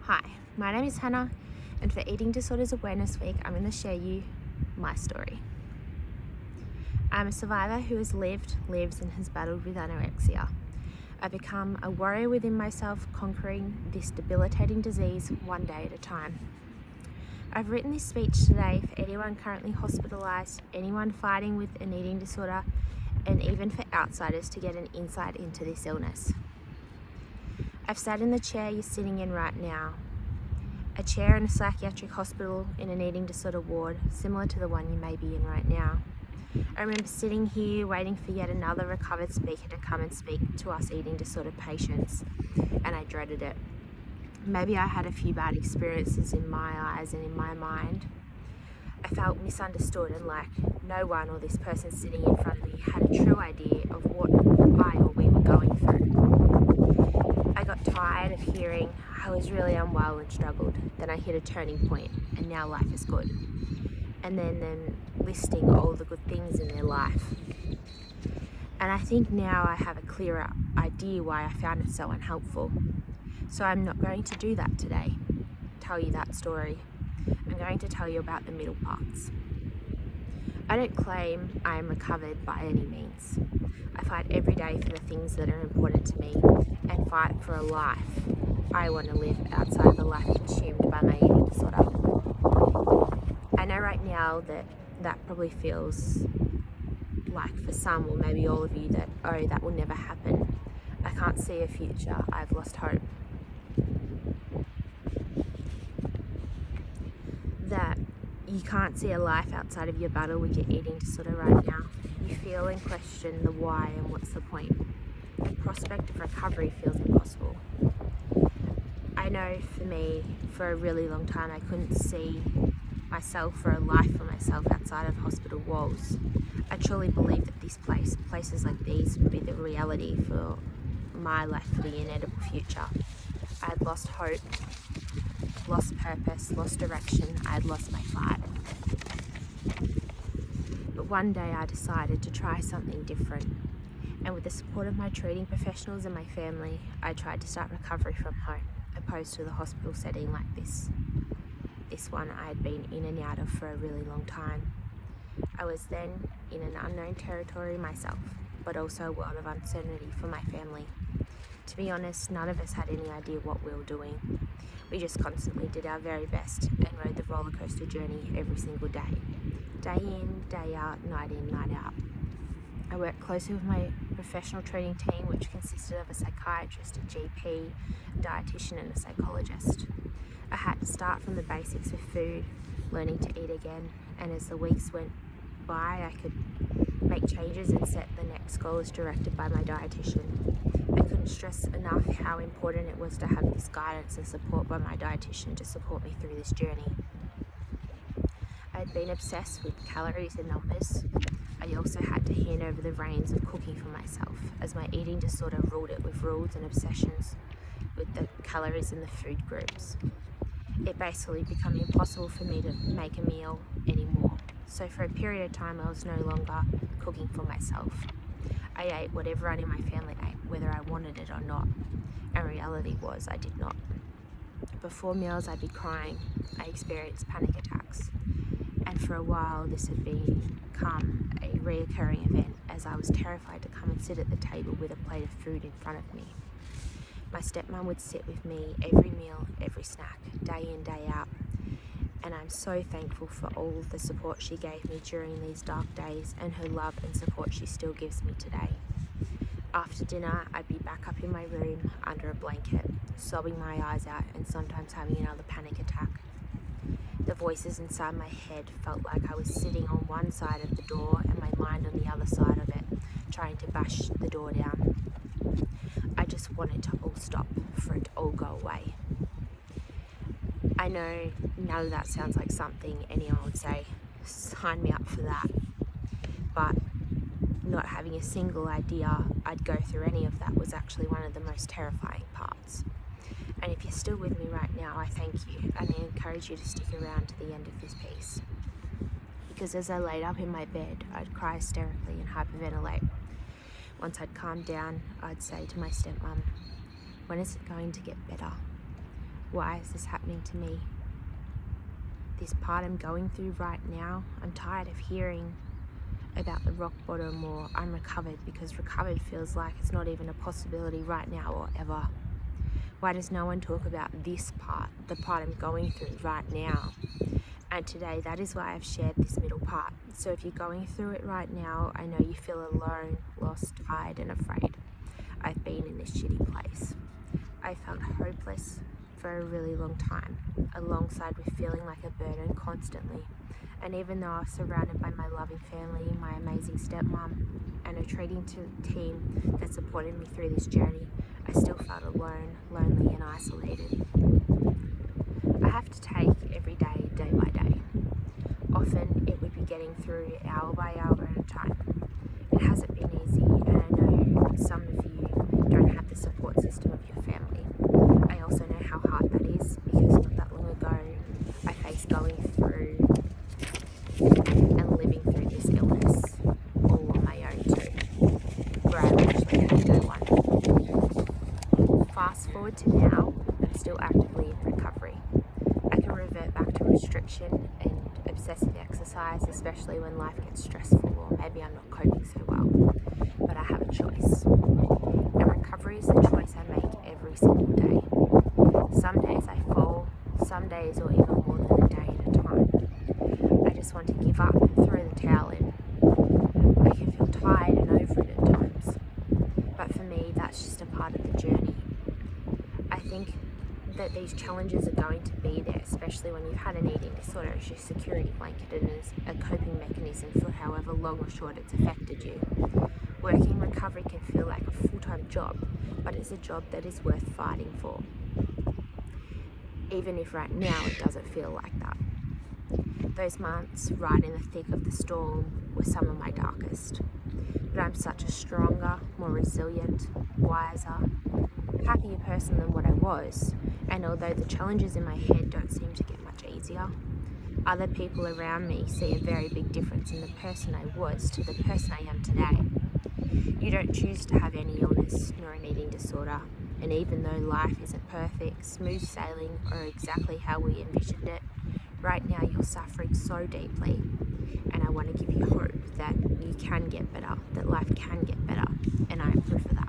Hi, my name is Hannah, and for Eating Disorders Awareness Week, I'm going to share you my story. I'm a survivor who has lived, lives, and has battled with anorexia. I've become a warrior within myself, conquering this debilitating disease one day at a time. I've written this speech today for anyone currently hospitalised, anyone fighting with an eating disorder, and even for outsiders to get an insight into this illness. I've sat in the chair you're sitting in right now, a chair in a psychiatric hospital in an eating disorder ward, similar to the one you may be in right now. I remember sitting here waiting for yet another recovered speaker to come and speak to us eating disorder patients, and I dreaded it. Maybe I had a few bad experiences in my eyes and in my mind. I felt misunderstood and like no one or this person sitting in front of me had a true idea of what I or we were going through. I got tired of hearing I was really unwell and struggled. Then I hit a turning point and now life is good. And then them listing all the good things in their life. And I think now I have a clearer idea why I found it so unhelpful. So I'm not going to do that today, tell you that story. I'm going to tell you about the middle parts. I don't claim I am recovered by any means. I fight every day for the things that are important to me and fight for a life I want to live outside of the life consumed by my eating disorder. I know right now that probably feels like for some or maybe all of you that, oh, that will never happen. I can't see a future. I've lost hope. That you can't see a life outside of your battle with your eating disorder right now. You feel and question the why and what's the point. The prospect of recovery feels impossible. I know for me, for a really long time, I couldn't see myself or a life for myself outside of hospital walls. I truly believe that places like these would be the reality for my life for the inedible future. I had lost hope, lost purpose, lost direction. I had lost my fight. But one day I decided to try something different. And with the support of my treating professionals and my family, I tried to start recovery from home, opposed to the hospital setting like this. This one I had been in and out of for a really long time. I was then in an unknown territory myself, but also a world of uncertainty for my family. To be honest, none of us had any idea what we were doing. We just constantly did our very best and rode the roller coaster journey every single day. Day in, day out, night in, night out. I worked closely with my professional training team, which consisted of a psychiatrist, a GP, a dietitian, and a psychologist. I had to start from the basics with food, learning to eat again, and as the weeks went by, I could make changes and set the next goals directed by my dietitian. I couldn't stress enough how important it was to have this guidance and support by my dietitian to support me through this journey. I had been obsessed with calories and numbers. I also had to hand over the reins of cooking for myself, as my eating disorder ruled it with rules and obsessions with the calories and the food groups. It basically became impossible for me to make a meal anymore. So for a period of time, I was no longer cooking for myself. I ate what everyone in my family ate, whether I wanted it or not. And reality was I did not. Before meals, I'd be crying. I experienced panic attacks. And for a while, this had become a reoccurring event, as I was terrified to come and sit at the table with a plate of food in front of me. My stepmom would sit with me every meal, every snack, day in, day out. And I'm so thankful for all the support she gave me during these dark days and her love and support she still gives me today. After dinner, I'd be back up in my room under a blanket, sobbing my eyes out and sometimes having another panic attack. The voices inside my head felt like I was sitting on one side of the door and my mind on the other side of it, trying to bash the door down. I just wanted to all stop, for it to all go away. I know none of that sounds like something anyone would say, sign me up for that. But not having a single idea I'd go through any of that was actually one of the most terrifying parts. And if you're still with me right now, I thank you, and I encourage you to stick around to the end of this piece. Because as I laid up in my bed, I'd cry hysterically and hyperventilate. Once I'd calmed down, I'd say to my stepmom, when is it going to get better? Why is this happening to me? This part I'm going through right now, I'm tired of hearing about the rock bottom or I'm recovered, because recovered feels like it's not even a possibility right now or ever. Why does no one talk about this part, the part I'm going through right now? And today, that is why I've shared this middle part. So if you're going through it right now, I know you feel alone, lost, tired, and afraid. I've been in this shitty place. I felt hopeless for a really long time, alongside with feeling like a burden constantly. And even though I was surrounded by my loving family, my amazing stepmom, and a treating team that supported me through this journey, I still felt alone, lonely, and isolated. I have to take every day, day by day. Often it would be getting through hour by hour at a time. It hasn't been easy, and I know some of you don't have the support system of your family. I also know how hard that is, because not that long ago I faced going through and living through this illness all on my own too, where I actually had no one. Fast forward to now, I'm still actively in recovery. I can revert back to restriction and obsessive exercise, especially when life gets stressful or maybe I'm not coping so well. But I have a choice. And recovery is the choice I make every single day. Some days I fall, some days or even more than a day at a time. I just want to give up and throw the towel in. I can feel tired and over it at times. But for me, that's just a part of the journey. I think that these challenges are going to be there, especially when you've had an eating disorder as your security blanket and as a coping mechanism for however long or short it's affected you. Working recovery can feel like a full-time job, but it's a job that is worth fighting for. Even if right now it doesn't feel like that. Those months right in the thick of the storm were some of my darkest. But I'm such a stronger, more resilient, wiser, happier person than what I was. And although the challenges in my head don't seem to get much easier, other people around me see a very big difference in the person I was to the person I am today. You don't choose to have any illness nor an eating disorder, and even though life isn't perfect, smooth sailing, or exactly how we envisioned it, right now you're suffering so deeply, and I want to give you hope that you can get better, that life can get better, and I am proof of that.